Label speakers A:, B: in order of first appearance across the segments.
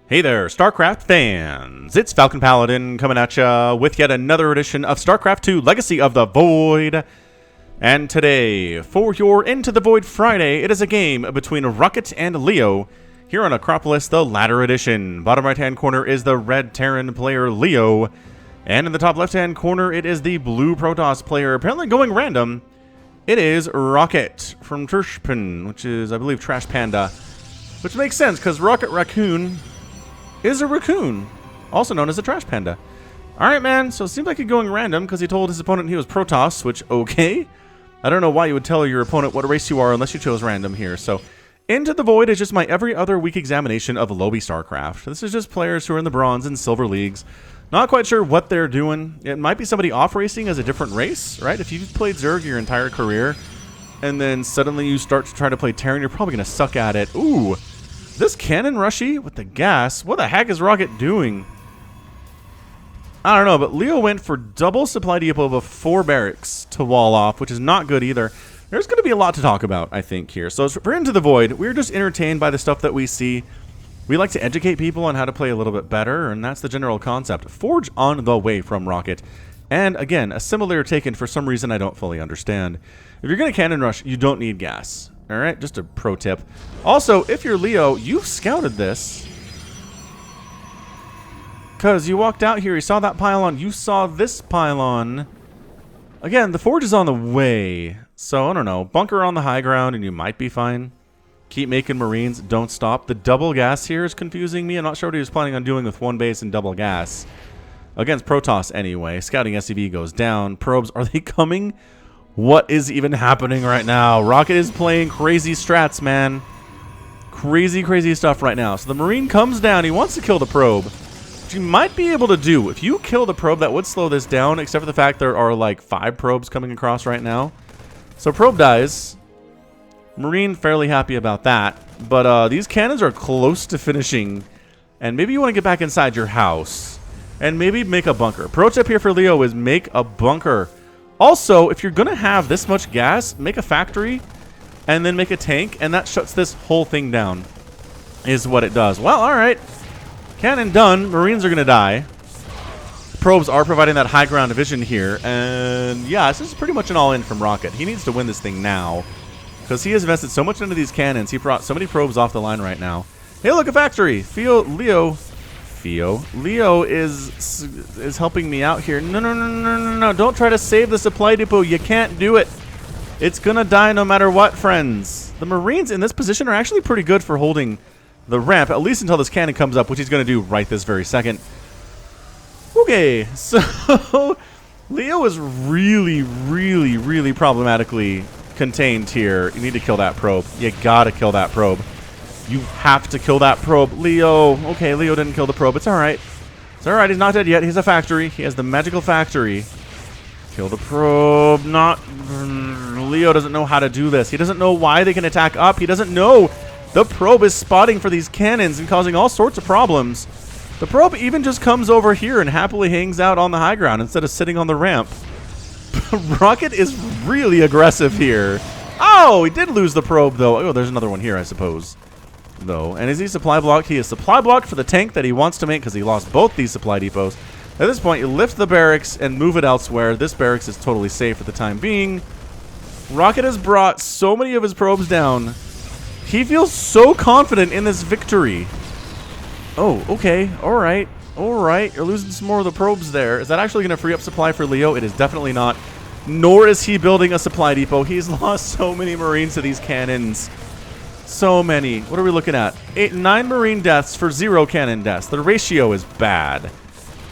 A: Hey there, StarCraft fans! It's Falcon Paladin coming at ya with yet another edition of StarCraft 2 Legacy of the Void. And today, for your Into the Void Friday, it is a game between Rocket and Leo here on Acropolis, the latter edition. Bottom right-hand corner is the red Terran player Leo, and in the top left-hand corner it is the blue Protoss player, apparently going random. It is Rocket from Tershpin, which is, I believe, Trash Panda, which makes sense because Rocket Raccoon is a raccoon, also known as a trash panda. Alright, man, so it seems like he's going random because he told his opponent he was Protoss, which, okay. I don't know why you would tell your opponent what race you are unless you chose random here. So, Into the Void is just my every other week examination of lobby StarCraft. This is just players who are in the bronze and silver leagues. Not quite sure what they're doing. It might be somebody off racing as a different race, right? If you've played Zerg your entire career, and then suddenly you start to try to play Terran, you're probably going to suck at it. Ooh. This cannon rushy with the gas, what the heck is Rocket doing? I don't know, but Leo went for double supply depot of 4 barracks to wall off, which is not good either. There's going to be a lot to talk about, I think, here. So for Into the Void, we're just entertained by the stuff that we see. We like to educate people on how to play a little bit better, and that's the general concept. Forge on the way from Rocket. And again, a simulator taken for some reason I don't fully understand. If you're going to cannon rush, you don't need gas. Alright, just a pro tip. Also, if you're Leo, you've scouted this. Because you walked out here, you saw that pylon, you saw this pylon. Again, the forge is on the way. So, I don't know, bunker on the high ground and you might be fine. Keep making Marines, don't stop. The double gas here is confusing me. I'm not sure what he was planning on doing with 1 base and double gas. Against Protoss anyway. Scouting SCV goes down. Probes, are they coming? What is even happening right now? Rocket is playing crazy strats, man. Crazy, crazy stuff right now. So the Marine comes down. He wants to kill the probe, which you might be able to do. If you kill the probe, that would slow this down, except for the fact there are like 5 probes coming across right now. So probe dies. Marine fairly happy about that. But these cannons are close to finishing. And maybe you want to get back inside your house. And maybe make a bunker. Pro tip here for Leo is make a bunker. Also, if you're going to have this much gas, make a factory and then make a tank, and that shuts this whole thing down, is what it does. Well, all right. Cannon done. Marines are going to die. Probes are providing that high ground vision here, and yeah, this is pretty much an all-in from Rocket. He needs to win this thing now because he has invested so much into these cannons. He brought so many probes off the line right now. Hey, look, a factory. Leo is helping me out here. No. Don't try to save the supply depot. You can't do it. It's going to die no matter what, friends. The Marines in this position are actually pretty good for holding the ramp, at least until this cannon comes up, which he's going to do right this very second. Okay, so Leo is really, really, really problematically contained here. You need to kill that probe. You got to kill that probe. You have to kill that probe. Leo. Okay, Leo didn't kill the probe. It's alright. It's alright. He's not dead yet. He's a factory. He has the magical factory. Kill the probe. Not... Leo doesn't know how to do this. He doesn't know why they can attack up. He doesn't know the probe is spotting for these cannons and causing all sorts of problems. The probe even just comes over here and happily hangs out on the high ground instead of sitting on the ramp. Rocket is really aggressive here. Oh, he did lose the probe, though. Oh, there's another one here, I suppose. Though. And is he supply blocked? He is supply blocked for the tank that he wants to make because he lost both these supply depots. At this point, you lift the barracks and move it elsewhere. This barracks is totally safe for the time being. Rocket has brought so many of his probes down. He feels so confident in this victory. Oh, okay. Alright. Alright. You're losing some more of the probes there. Is that actually going to free up supply for Leo? It is definitely not. Nor is he building a supply depot. He's lost so many Marines to these cannons. So many. What are we looking at? 9 Marine deaths for 0 cannon deaths. The ratio is bad.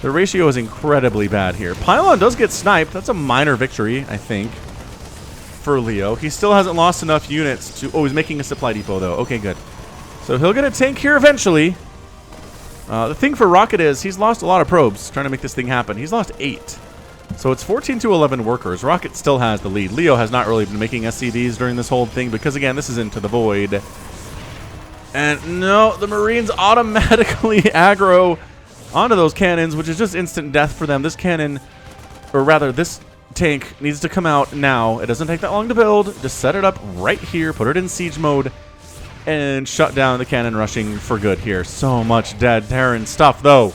A: The ratio is incredibly bad here. Pylon does get sniped. That's a minor victory, I think, for Leo. He still hasn't lost enough units to... Oh, he's making a supply depot, though. Okay, good. So he'll get a tank here eventually. The thing for Rocket is he's lost a lot of probes trying to make this thing happen. He's lost 8. So it's 14 to 11 workers. Rocket still has the lead. Leo has not really been making SCVs during this whole thing because, again, this is Into the Void. And no, the Marines automatically aggro onto those cannons, which is just instant death for them. This cannon, or rather this tank, needs to come out now. It doesn't take that long to build. Just set it up right here. Put it in siege mode. and shut down the cannon rushing for good here. So much dead Terran stuff, though.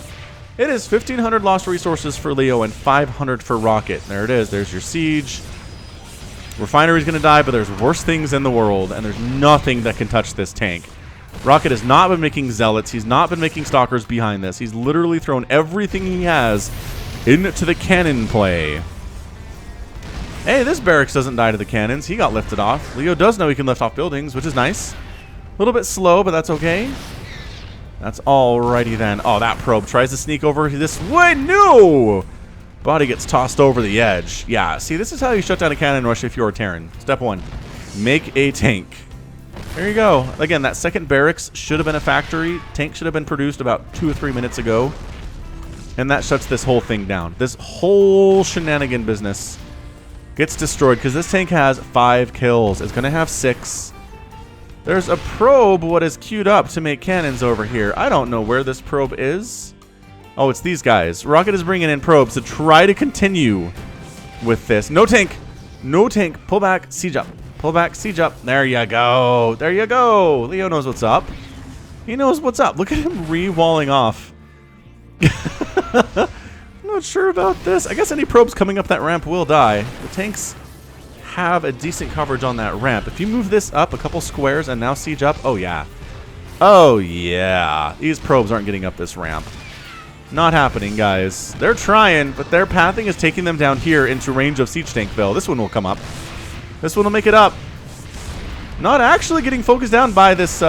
A: It is 1,500 lost resources for Leo and 500 for Rocket. There it is. There's your siege. Refinery's going to die, but there's worse things in the world, and there's nothing that can touch this tank. Rocket has not been making zealots. He's not been making stalkers behind this. He's literally thrown everything he has into the cannon play. Hey, this barracks doesn't die to the cannons. He got lifted off. Leo does know he can lift off buildings, which is nice. A little bit slow, but that's okay. That's alrighty then. Oh, that probe tries to sneak over this way. No! Body gets tossed over the edge. Yeah, see, this is how you shut down a cannon rush if you're a Terran. Step 1, make a tank. There you go. Again, that second barracks should have been a factory. Tank should have been produced about 2 or 3 minutes ago. And that shuts this whole thing down. This whole shenanigan business gets destroyed because this tank has 5 kills. It's going to have 6. There's a probe what is queued up to make cannons over here. I don't know where this probe is. Oh, it's these guys. Rocket is bringing in probes to try to continue with this. No tank. No tank. Pull back. Siege up. Pull back. Siege up. There you go. There you go. Leo knows what's up. He knows what's up. Look at him re-walling off. I'm not sure about this. I guess any probes coming up that ramp will die. The tanks have a decent coverage on that ramp. If you move this up a couple squares and now siege up, oh yeah. Oh yeah. These probes aren't getting up this ramp. Not happening, guys. They're trying, but their pathing is taking them down here into range of siege tankville. This one will come up. This one will make it up. Not actually getting focused down by this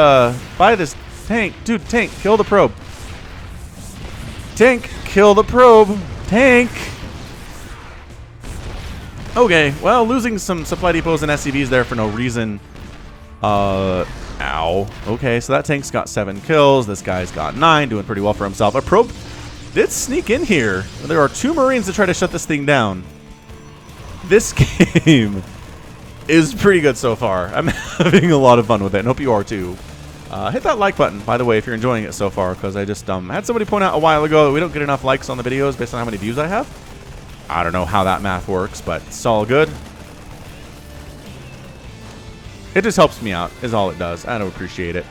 A: tank. Dude, tank, kill the probe. Tank, kill the probe. Tank. Okay, well, losing some supply depots and SCVs there for no reason. Ow. Okay, so that tank's got 7 kills. This guy's got 9, doing pretty well for himself. A probe did sneak in here. There are 2 Marines to try to shut this thing down. This game is pretty good so far. I'm having a lot of fun with it, and hope you are too. Hit that like button, by the way, if you're enjoying it so far, because I just had somebody point out a while ago that we don't get enough likes on the videos based on how many views I have. I don't know how that math works, but it's all good. It just helps me out, is all it does. I don't appreciate it.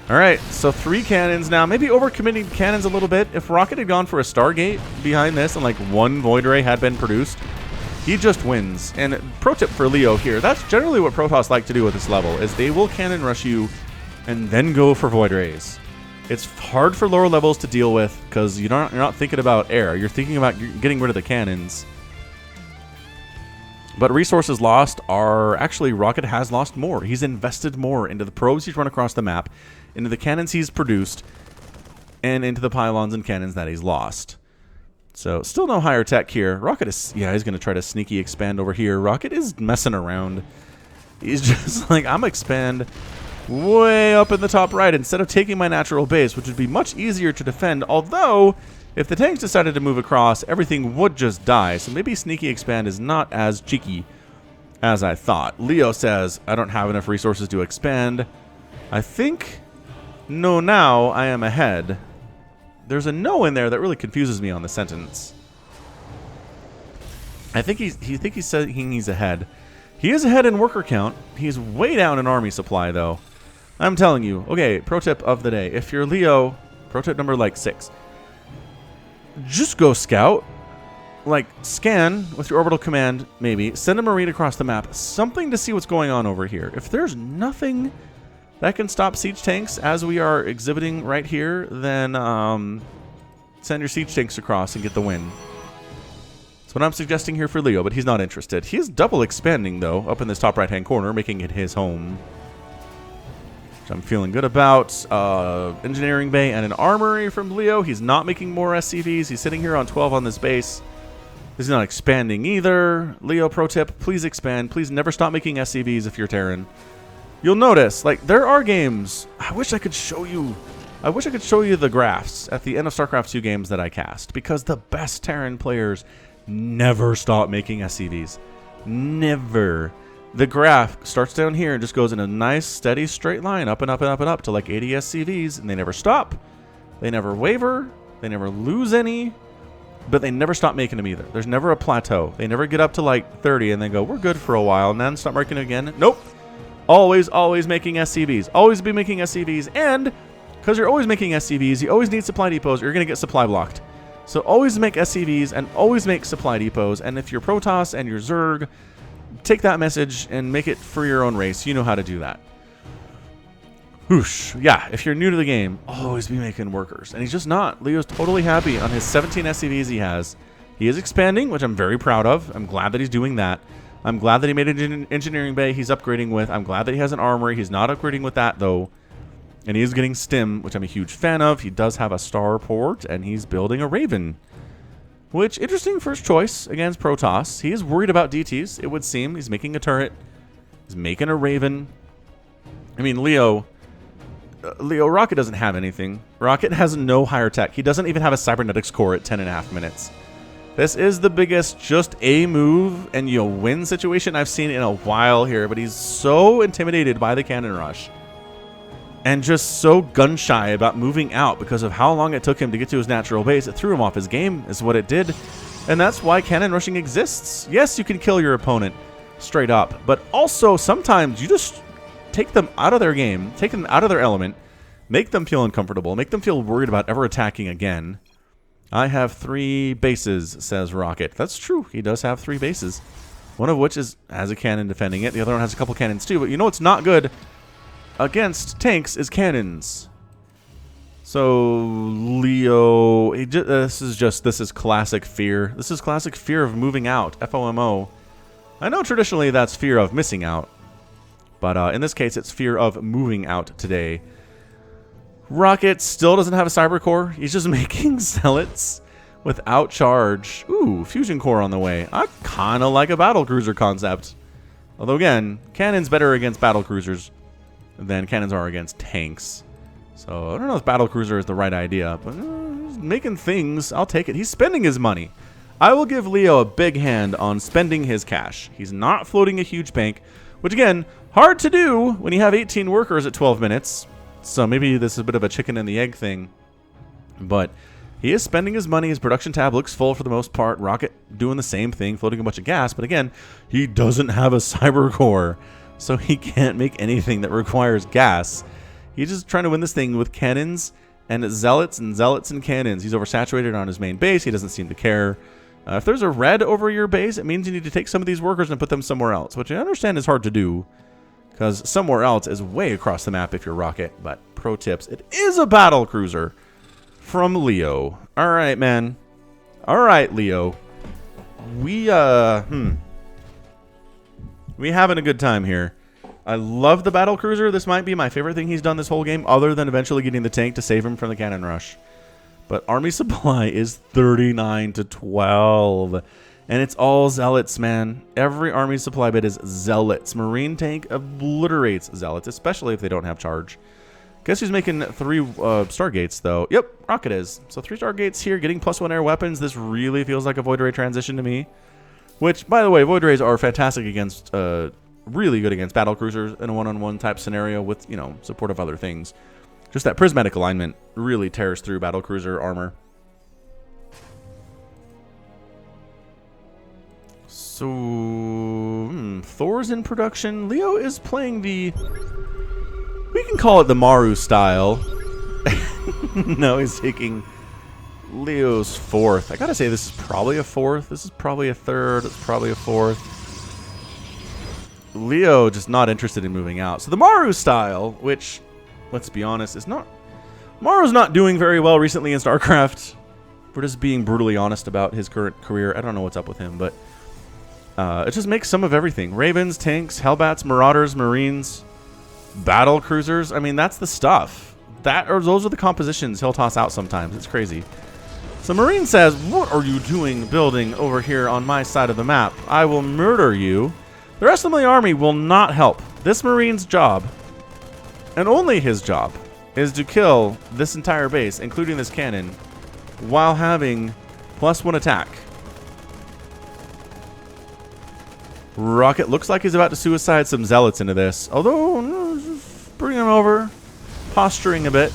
A: All right, so 3 cannons now. Maybe overcommitting cannons a little bit. If Rocket had gone for a Stargate behind this and like 1 Void Ray had been produced, he just wins. And pro tip for Leo here, that's generally what Protoss like to do at this level, is they will cannon rush you and then go for Void Rays. It's hard for lower levels to deal with because you're not thinking about air. You're thinking about getting rid of the cannons. But resources lost are actually, Rocket has lost more. He's invested more into the probes he's run across the map, into the cannons he's produced, and into the pylons and cannons that he's lost. So still no higher tech here. Rocket is, yeah, he's going to try to sneaky expand over here. Rocket is messing around. He's just like, I'm expand way up in the top right instead of taking my natural base, which would be much easier to defend. Although, if the tanks decided to move across, everything would just die. So maybe sneaky expand is not as cheeky as I thought. Leo says, I don't have enough resources to expand. I think, no, now I am ahead. There's a no in there that really confuses me on the sentence. I think he's saying he's ahead. He is ahead in worker count. He's way down in army supply, though. I'm telling you. Okay, pro tip of the day. If you're Leo, pro tip number like 6. Just go scout. Like, scan with your orbital command, maybe. Send a Marine across the map. Something to see what's going on over here. If there's nothing that can stop siege tanks as we are exhibiting right here, then send your siege tanks across and get the win. That's what I'm suggesting here for Leo, but he's not interested. He is double expanding, though, up in this top right-hand corner, making it his home. Which I'm feeling good about. Engineering bay and an armory from Leo. He's not making more SCVs. He's sitting here on 12 on this base. He's not expanding either. Leo, pro tip, please expand. Please never stop making SCVs if you're Terran. You'll notice, like, there are games. I wish I could show you the graphs at the end of StarCraft 2 games that I cast, because the best Terran players never stop making SCVs. Never. The graph starts down here and just goes in a nice, steady, straight line up and up and up and up to like 80 SCVs, and they never stop. They never waver. They never lose any, but they never stop making them either. There's never a plateau. They never get up to like 30 and then go, we're good for a while, and then stop making again. Nope. Always making SCVs. Always be making SCVs. And because you're always making SCVs, you always need supply depots or you're going to get supply blocked. So always make SCVs and always make supply depots. And if you're Protoss and you're Zerg, take that message and make it for your own race. You know how to do that. Whoosh. Yeah, if you're new to the game, always be making workers. And he's just not. Leo's totally happy on his 17 SCVs he has. He is expanding, which I'm very proud of. I'm glad that he's doing that. I'm glad that he made an engineering bay he's upgrading with. I'm glad that he has an armory. He's not upgrading with that, though. And he is getting stim, which I'm a huge fan of. He does have a starport, and he's building a Raven. Which, interesting first choice against Protoss. He is worried about DTs, it would seem. He's making a turret. He's making a Raven. I mean, Leo, Rocket doesn't have anything. Rocket has no higher tech. He doesn't even have a cybernetics core at 10.5 minutes. This is the biggest just a move and you'll win situation I've seen in a while here, but he's so intimidated by the cannon rush and just so gun shy about moving out because of how long it took him to get to his natural base. It threw him off his game is what it did, and that's why cannon rushing exists. Yes, you can kill your opponent straight up, but also sometimes you just take them out of their game, take them out of their element, make them feel uncomfortable, make them feel worried about ever attacking again. I have 3 bases, says Rocket. That's true. He does have 3 bases. One of which has a cannon defending it. The other one has a couple cannons too. But you know what's not good against tanks is cannons. So Leo, this is classic fear. This is classic fear of moving out. FOMO. I know traditionally that's fear of missing out. But in this case, it's fear of moving out today. Rocket still doesn't have a cyber core. He's just making zealots without charge. Ooh, fusion core on the way. I kind of like a battle cruiser concept. Although again, cannons better against battle cruisers than cannons are against tanks. So I don't know if battle cruiser is the right idea, but he's making things. I'll take it. He's spending his money. I will give Leo a big hand on spending his cash. He's not floating a huge bank, which again, hard to do when you have 18 workers at 12 minutes. So maybe this is a bit of a chicken and the egg thing. But he is spending his money. His production tab looks full for the most part. Rocket doing the same thing, floating a bunch of gas. But again, he doesn't have a cyber core. So he can't make anything that requires gas. He's just trying to win this thing with cannons and zealots and cannons. He's oversaturated on his main base. He doesn't seem to care. If there's a red over your base, it means you need to take some of these workers and put them somewhere else. Which I understand is hard to do, because somewhere else is way across the map if you're Rocket. But pro tips, it is a battle cruiser from Leo. All right, man. All right, Leo. We having a good time here. I love the battle cruiser. This might be my favorite thing he's done this whole game, other than eventually getting the tank to save him from the cannon rush. But army supply is 39 to 12. And it's all zealots, man. Every army supply bit is zealots. Marine tank obliterates zealots, especially if they don't have charge. Guess who's making 3 Stargates, though? Yep, Rocket is. So 3 Stargates here, getting +1 air weapons. This really feels like a Void Ray transition to me. Which, by the way, Void Rays are fantastic against, really good against battle cruisers in a one-on-one type scenario with, you know, support of other things. Just that prismatic alignment really tears through battle cruiser armor. So, Thor's in production. Leo is playing the, we can call it the Maru style. No, he's taking Leo's 4th. I gotta say, this is probably a 4th. This is probably a 3rd. It's probably a 4th. Leo just not interested in moving out. So the Maru style, which, let's be honest, is not, Maru's not doing very well recently in StarCraft. We're just being brutally honest about his current career. I don't know what's up with him, but it just makes some of everything. Ravens, tanks, Hellbats, Marauders, Marines, battle cruisers. I mean, that's the stuff. Those are the compositions he'll toss out sometimes. It's crazy. So Marine says, "What are you doing building over here on my side of the map? I will murder you." The rest of my army will not help. This Marine's job, and only his job, is to kill this entire base, including this cannon, while having +1 attack. Rocket looks like he's about to suicide some zealots into this. Although, no, just bring him over. Posturing a bit.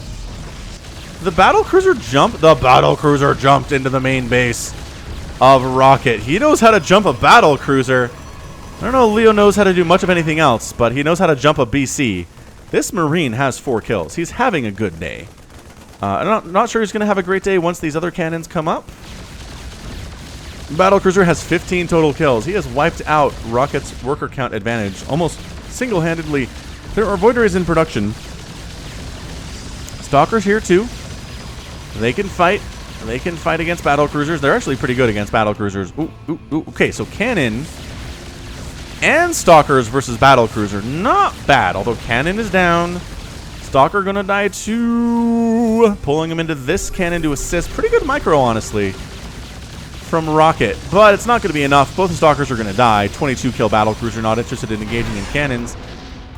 A: The battle cruiser jumped. The battle cruiser jumped into the main base of Rocket. He knows how to jump a battle cruiser. I don't know if Leo knows how to do much of anything else, but he knows how to jump a BC. This Marine has 4 kills. He's having a good day. I'm not sure he's going to have a great day once these other cannons come up. Battlecruiser has 15 total kills. He has wiped out Rocket's worker count advantage almost single-handedly. There are Void Rays in production. Stalkers here too. They can fight. They can fight against battlecruisers. They're actually pretty good against battlecruisers. Ooh. Okay, so cannon and stalkers versus battlecruiser. Not bad, although cannon is down. Stalker gonna die too. Pulling him into this cannon to assist. Pretty good micro, honestly, from Rocket. But it's not gonna be enough. Both the stalkers are gonna die. 22 kill battlecruiser, not interested in engaging in cannons.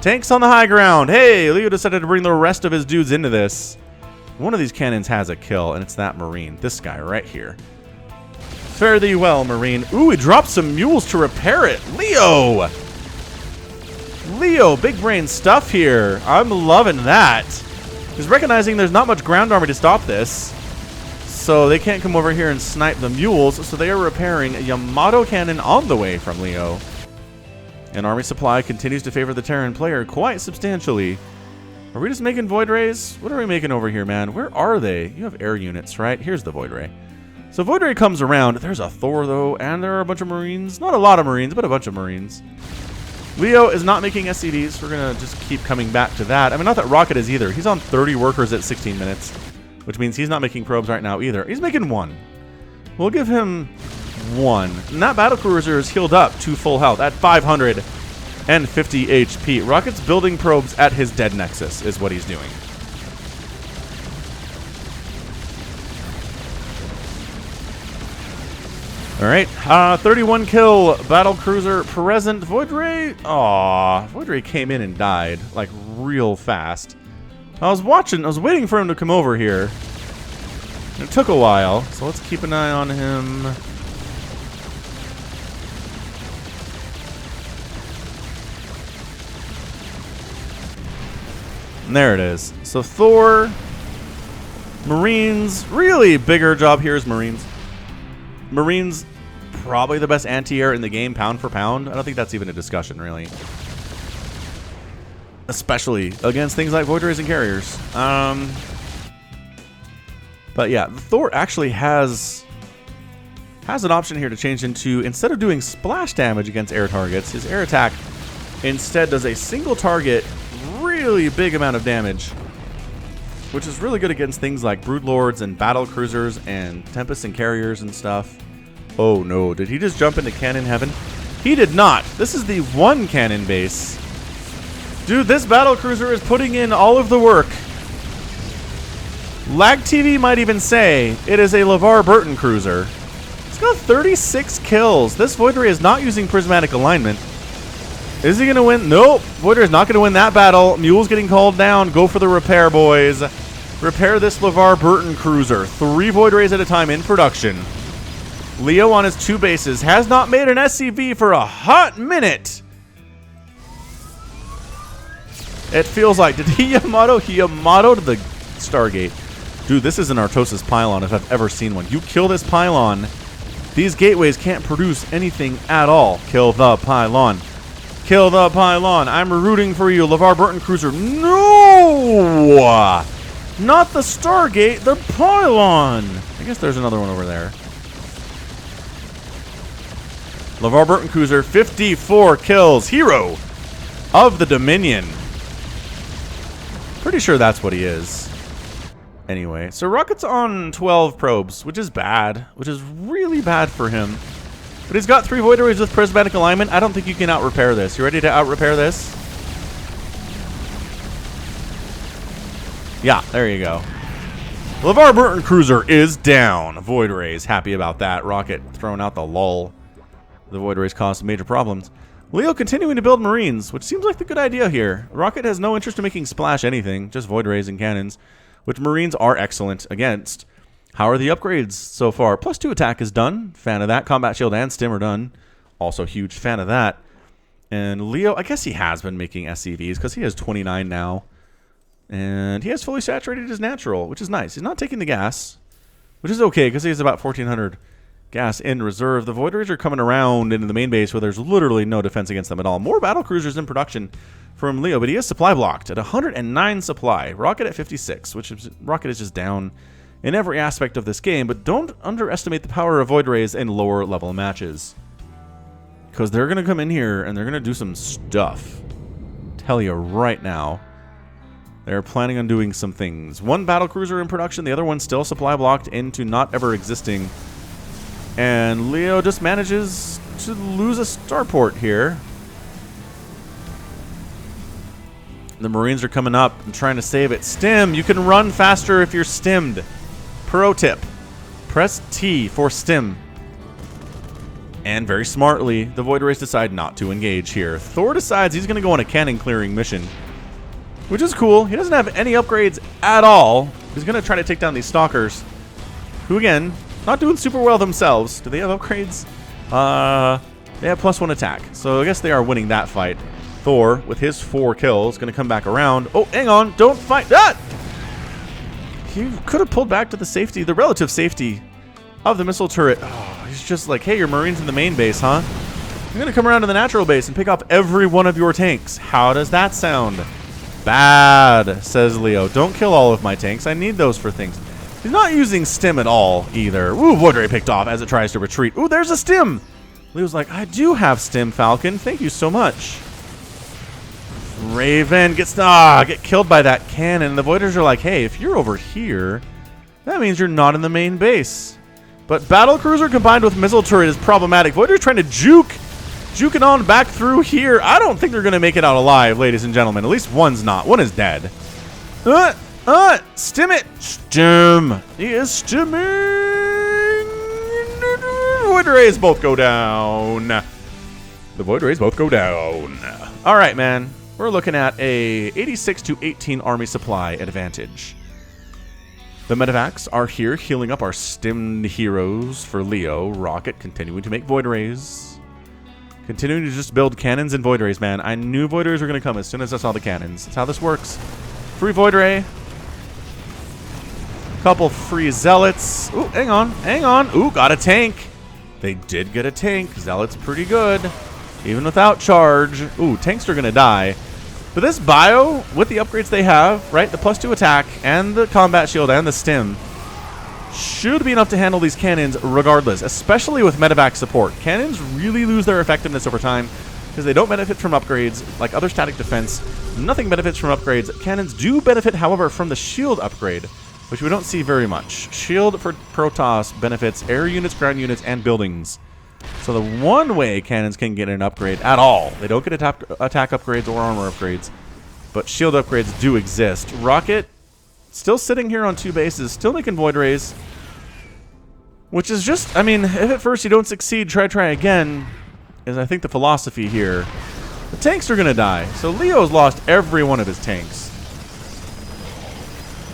A: Tanks on the high ground. Hey, Leo decided to bring the rest of his dudes into this. One of these cannons has a kill, and it's that Marine. This guy right here. Fare thee well, Marine. Ooh, he dropped some mules to repair it. Leo! Leo, big brain stuff here. I'm loving that. He's recognizing there's not much ground army to stop this. So they can't come over here and snipe the mules, so they are repairing a Yamato cannon on the way from Leo. And army supply continues to favor the Terran player quite substantially. Are we just making Void Rays? What are we making over here, man? Where are they? You have air units, right? Here's the Void Ray. So Void Ray comes around. There's a Thor, though, and there are a bunch of Marines. Not a lot of Marines, but a bunch of Marines. Leo is not making SCVs. We're going to just keep coming back to that. I mean, not that Rocket is either. He's on 30 workers at 16 minutes, which means he's not making probes right now either. He's making 1. We'll give him 1. And that battlecruiser is healed up to full health at 550 HP. Rocket's building probes at his dead nexus is what he's doing. Alright, 31 kill battlecruiser present. Void Ray, Void Ray came in and died, like, real fast. I was waiting for him to come over here. It took a while, so let's keep an eye on him. And there it is. So Thor, Marines, really bigger job here is Marines. Marines, probably the best anti-air in the game, pound for pound. I don't think that's even a discussion, really. Especially against things like Void Rays and carriers. But yeah, Thor actually has an option here to change into, instead of doing splash damage against air targets, his air attack instead does a single target, really big amount of damage, which is really good against things like Broodlords and Battlecruisers and Tempests and Carriers and stuff. Oh no, did he just jump into cannon heaven? He did not. This is the 1 cannon base. Dude, this Battlecruiser is putting in all of the work. LOTV might even say it is a LeVar Burton cruiser. It's got 36 kills. This Void Ray is not using prismatic alignment. Is he going to win? Nope. Void Ray is not going to win that battle. Mule's getting called down. Go for the repair, boys. Repair this LeVar Burton cruiser. 3 Void Rays at a time in production. Leo on his 2 bases has not made an SCV for a hot minute. It feels like, did he Yamato? He Yamato'd the Stargate. Dude, this is an Artosis pylon if I've ever seen one. You kill this pylon, these gateways can't produce anything at all. Kill the pylon. Kill the pylon. I'm rooting for you, LeVar Burton cruiser. No! Not the Stargate, the pylon. I guess there's another one over there. LeVar Burton cruiser, 54 kills. Hero of the Dominion. Pretty sure that's what he is. Anyway, so Rocket's on 12 probes, which is bad. Which is really bad for him. But he's got 3 Void Rays with prismatic alignment. I don't think you can out-repair this. You ready to out-repair this? Yeah, there you go. LeVar Burton cruiser is down. Void Rays, happy about that. Rocket throwing out the lull. The Void Rays caused major problems. Leo continuing to build Marines, which seems like the good idea here. Rocket has no interest in making splash anything, just Void Rays and cannons, which Marines are excellent against. How are the upgrades so far? +2 attack is done. Fan of that. Combat shield and stim are done. Also huge fan of that. And Leo, I guess he has been making SCVs because he has 29 now. And he has fully saturated his natural, which is nice. He's not taking the gas, which is okay because he has about 1,400 gas in reserve. The Void Rays are coming around into the main base where there's literally no defense against them at all. More battle cruisers in production from Leo, but he is supply blocked at 109 supply. Rocket at 56, which is, Rocket is just down in every aspect of this game, but don't underestimate the power of Void Rays in lower level matches. Because they're going to come in here and they're going to do some stuff. Tell you right now. They're planning on doing some things. One battle cruiser in production, the other one still supply blocked into not ever existing. And Leo just manages to lose a starport here. The Marines are coming up and trying to save it. Stim, you can run faster if you're stimmed. Pro tip, press T for stim. And very smartly, the Void Rays decide not to engage here. Thor decides he's going to go on a cannon clearing mission, which is cool. He doesn't have any upgrades at all. He's going to try to take down these stalkers, who again, not doing super well themselves. Do they have upgrades? They have +1 attack, so I guess they are winning that fight. Thor, with his 4 kills, going to come back around. Oh, hang on, don't fight that! He could have pulled back to the safety, the relative safety of the missile turret. Oh, he's just like, hey, your Marines in the main base, huh? I'm going to come around to the natural base and pick off every one of your tanks. How does that sound? Bad, says Leo. Don't kill all of my tanks. I need those for things. He's not using stim at all, either. Ooh, Void Ray picked off as it tries to retreat. Ooh, there's a stim! Leo's like, I do have stim, Falcon. Thank you so much. Raven gets get killed by that cannon. The Voiders are like, hey, if you're over here, that means you're not in the main base. But battle cruiser combined with missile turret is problematic. Voiders trying to juke it on back through here. I don't think they're going to make it out alive, ladies and gentlemen. At least one's not. One is dead. Stim it. Stim. He is stimming. Void Rays both go down. The Void Rays both go down. All right, man. We're looking at a 86 to 18 army supply advantage. The medevacs are here healing up our stimmed heroes for Leo. Rocket continuing to make Void Rays. Continuing to just build cannons and Void Rays, man. I knew Void Rays were going to come as soon as I saw the cannons. That's how this works. Free Void Ray. Couple free Zealots. Ooh, hang on. Ooh, got a tank. They did get a tank. Zealot's pretty good. Even without charge. Ooh, tanks are going to die. But this bio, with the upgrades they have, right, the +2 attack, and the combat shield, and the stim, should be enough to handle these cannons regardless, especially with medevac support. Cannons really lose their effectiveness over time because they don't benefit from upgrades like other static defense. Nothing benefits from upgrades. Cannons do benefit, however, from the shield upgrade, which we don't see very much. Shield for Protoss benefits air units, ground units, and buildings. So the one way cannons can get an upgrade at all, they don't get attack upgrades or armor upgrades, but shield upgrades do exist. Rocket, still sitting here on 2 bases, still making Void Rays, which is just, I mean, if at first you don't succeed, try again, is I think the philosophy here. The tanks are going to die, so Leo's lost every one of his tanks.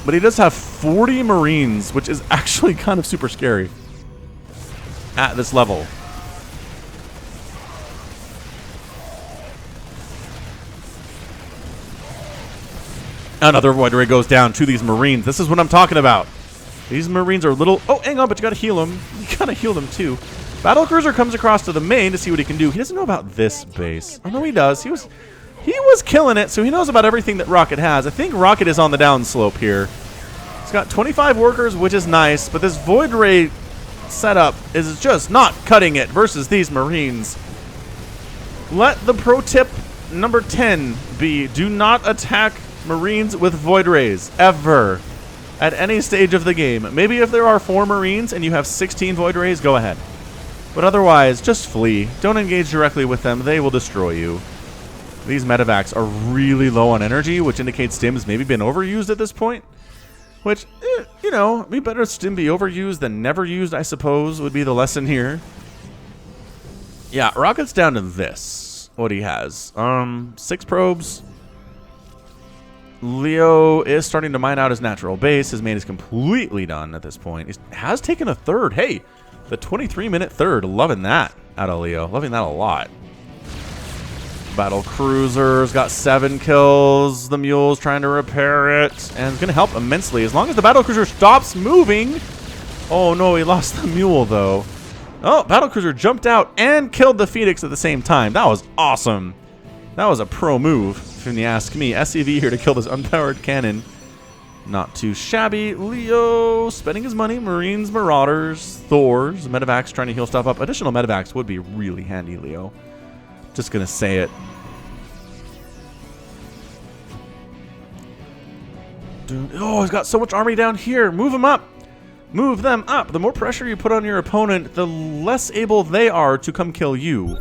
A: But he does have 40 Marines, which is actually kind of super scary at this level. Another Void Ray goes down to these Marines. This is what I'm talking about. These Marines are little... Oh, hang on, but you gotta heal them. You gotta heal them, too. Battle Cruiser comes across to the main to see what he can do. He doesn't know about this base. Oh, no, he does. He was killing it, so he knows about everything that Rocket has. I think Rocket is on the downslope here. He's got 25 workers, which is nice, but this Void Ray setup is just not cutting it versus these Marines. Let the pro tip number 10 be, do not attack Marines with Void Rays, ever, at any stage of the game. Maybe if there are 4 Marines and you have 16 Void Rays, go ahead. But otherwise, just flee. Don't engage directly with them. They will destroy you. These medevacs are really low on energy, which indicates Stim has maybe been overused at this point. Which, you know, be better Stim be overused than never used, I suppose, would be the lesson here. Yeah, Rocket's down to this. What he has. 6 probes. Leo is starting to mine out his natural base. His main is completely done at this point. He has taken a third. Hey, the 23-minute third. Loving that out of Leo. Loving that a lot. Battle Cruiser's got 7 kills. The Mule's trying to repair it. And it's going to help immensely. As long as the Battle Cruiser stops moving. Oh, no, he lost the Mule, though. Oh, battlecruiser jumped out and killed the Phoenix at the same time. That was awesome. That was a pro move, if you ask me. SCV here to kill this unpowered cannon. Not too shabby. Leo spending his money. Marines, Marauders, Thors, Medivacs trying to heal stuff up. Additional Medivacs would be really handy, Leo. Just gonna say it. Dude, oh, he's got so much army down here. Move him up. Move them up. The more pressure you put on your opponent, the less able they are to come kill you.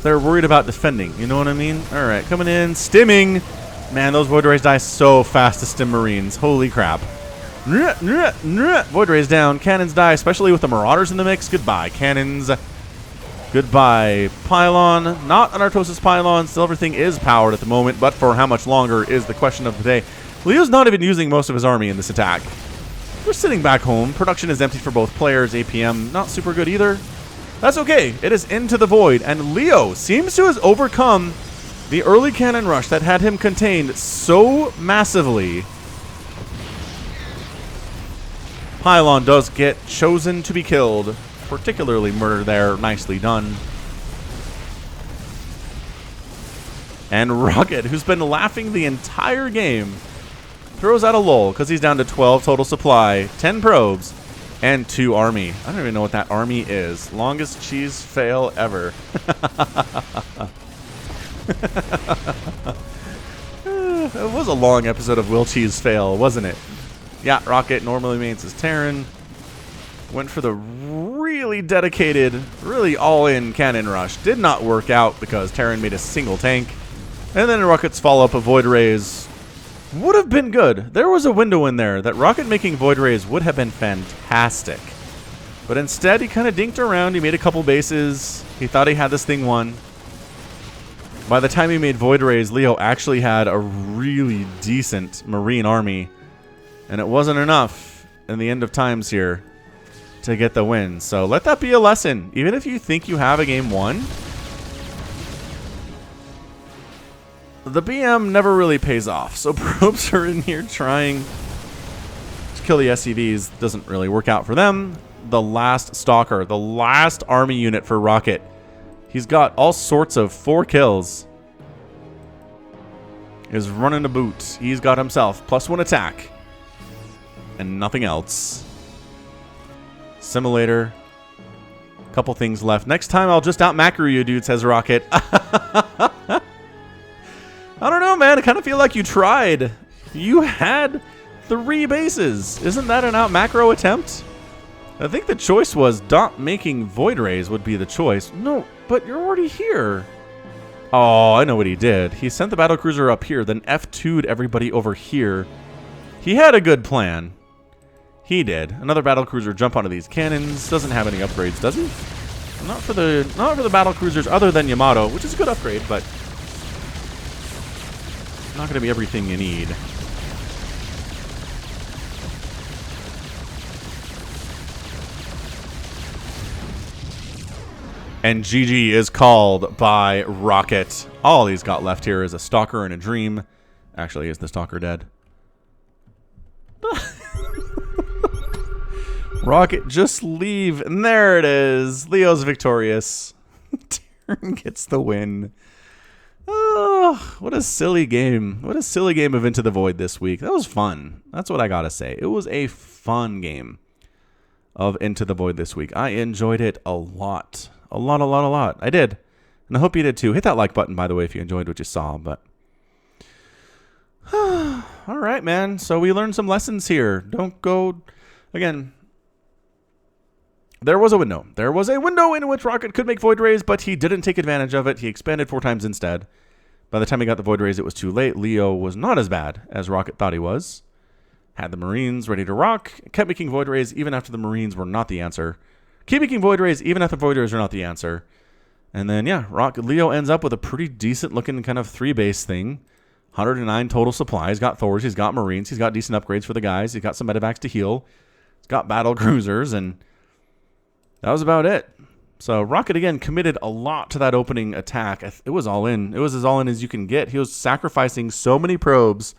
A: They're worried about defending. You know what I mean? All right, coming in. Stimming. Man, those Void Rays die so fast to stim Marines. Holy crap. Void Rays down. Cannons die, especially with the Marauders in the mix. Goodbye, cannons. Goodbye, Pylon. Not an Artosis Pylon. Still everything is powered at the moment, but for how much longer is the question of the day. Leo's not even using most of his army in this attack. We're sitting back home. Production is empty for both players. APM not super good either. That's okay. It is into the void, and Leo seems to have overcome the early cannon rush that had him contained so massively. Pylon does get chosen to be killed. Particularly murder there. Nicely done. And Rocket, who's been laughing the entire game, throws out a lull because he's down to 12 total supply, 10 probes, and 2 army. I don't even know what that army is. Longest cheese fail ever. It was a long episode of Will Cheese Fail, wasn't it? Yeah, Rocket normally mains his Terran. Went for the really dedicated, really all-in cannon rush. Did not work out because Terran made a single tank. And then Rocket's follow-up of Void Rays would have been good. There was a window in there that Rocket making Void Rays would have been fantastic. But instead, he kind of dinked around. He made a couple bases. He thought he had this thing won. By the time he made Void Rays, Leo actually had a really decent Marine army. And it wasn't enough in the end of times here to get the win. So let that be a lesson. Even if you think you have a game won, the BM never really pays off. So probes are in here trying to kill the SCVs. Doesn't really work out for them. The last Stalker, the last army unit for Rocket. He's got all sorts of 4 kills. Is running a boot. He's got himself +1 attack. And nothing else. Simulator. Couple things left. Next time I'll just out macro you, dude, says Rocket. I don't know, man. I kind of feel like you tried. You had 3 bases. Isn't that an out macro attempt? I think the choice was not making Void Rays would be the choice. No, but you're already here. Oh, I know what he did. He sent the battlecruiser up here, then F2'd everybody over here. He had a good plan. He did. Another battlecruiser jump onto these cannons. Doesn't have any upgrades, does he? Not for the battlecruisers other than Yamato, which is a good upgrade, but not going to be everything you need. And GG is called by Rocket. All he's got left here is a Stalker and a Dream. Actually, is the Stalker dead? Rocket, just leave. And there it is. Leo's victorious. Terran gets the win. Oh, what a silly game. What a silly game of Into the Void this week. That was fun. That's what I gotta say. It was a fun game of Into the Void this week. I enjoyed it a lot. A lot. I did. And I hope you did too. Hit that like button, by the way, if you enjoyed what you saw. But all right, man. So we learned some lessons here. Don't go... Again, there was a window. There was a window in which Rocket could make Void Rays, but he didn't take advantage of it. He expanded 4 times instead. By the time he got the Void Rays, it was too late. Leo was not as bad as Rocket thought he was. Had the Marines ready to rock. Kept making Void Rays even after the Marines were not the answer. Keep making Void Rays even after Void Rays are not the answer. And then, yeah, Leo ends up with a pretty decent looking kind of 3-base thing. 109 total supply. He's got Thors. He's got Marines. He's got decent upgrades for the guys. He's got some medevacs to heal. He's got battle cruisers. And that was about it. So Rocket, again, committed a lot to that opening attack. It was all in. It was as all in as you can get. He was sacrificing so many probes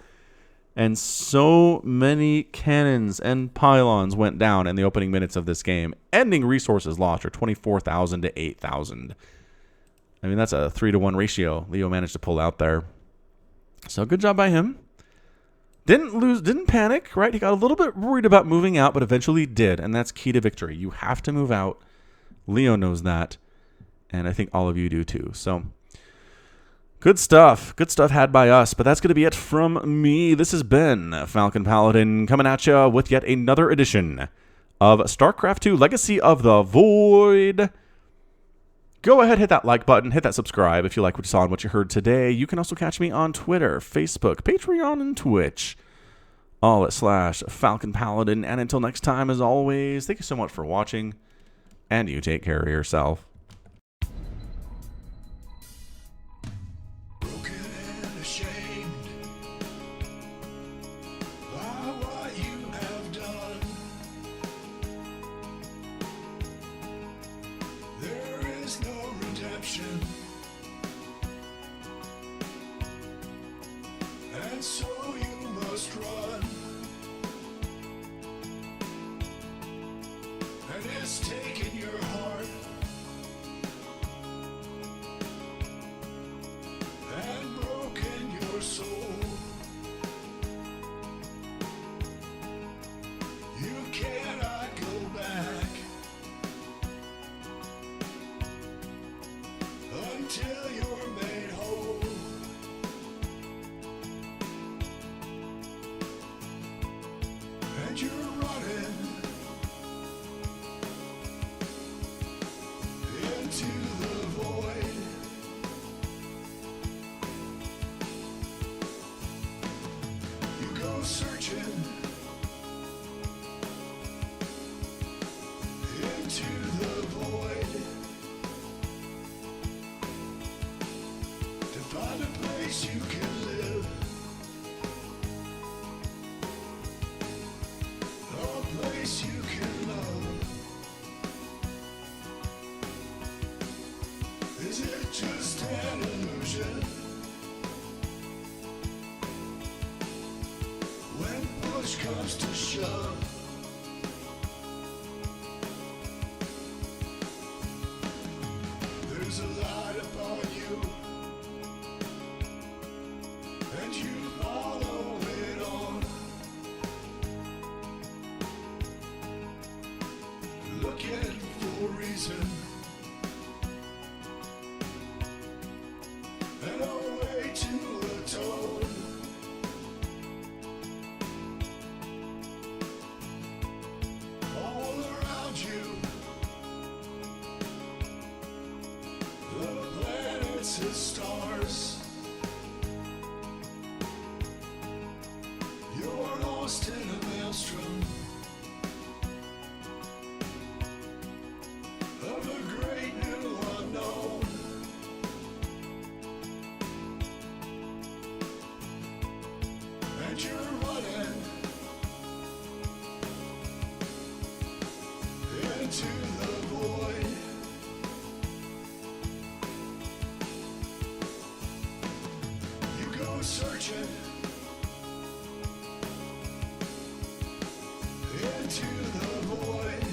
A: And so many cannons and pylons went down in the opening minutes of this game. Ending resources lost are 24,000 to 8,000. I mean, that's a 3-to-1 ratio Leo managed to pull out there. So good job by him. Didn't panic, right? He got a little bit worried about moving out, but eventually did, and that's key to victory. You have to move out. Leo knows that, and I think all of you do too. So good stuff. Good stuff had by us, but that's going to be it from me. This has been Falcon Paladin coming at you with yet another edition of StarCraft 2 Legacy of the Void. Go ahead, hit that like button, hit that subscribe if you like what you saw and what you heard today. You can also catch me on Twitter, Facebook, Patreon, and Twitch, all at /Falcon Paladin. And until next time, as always, thank you so much for watching, and you take care of yourself.
B: And so you must run, and it's taken your heart and broken your soul. You cannot go back until you're made whole. And you're running into the void. You go searching into the void to find a place you can live. You can love. Is it just an illusion? When push comes to shove, there's a light upon you, and you follow it on. Looking for a reason and a way to atone. All around you, the planets and stars. You're lost in a maelstrom of a great new unknown. And you're running into the void. You go searching into the void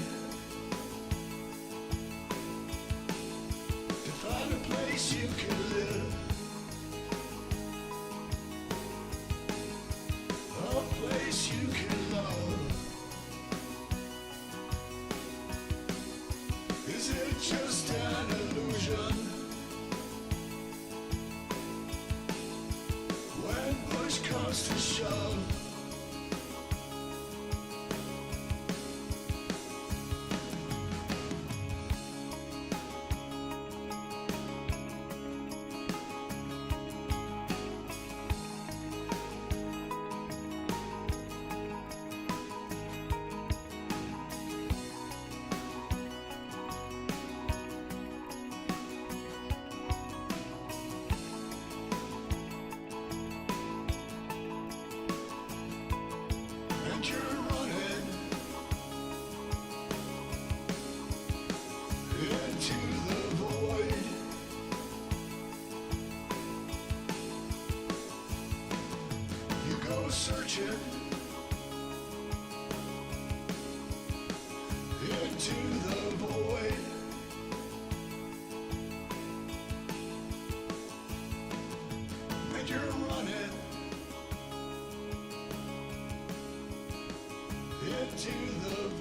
B: to find a place you can live, a place you can love. Is it just an illusion? When push comes to shove, searching into the void. And you're running into the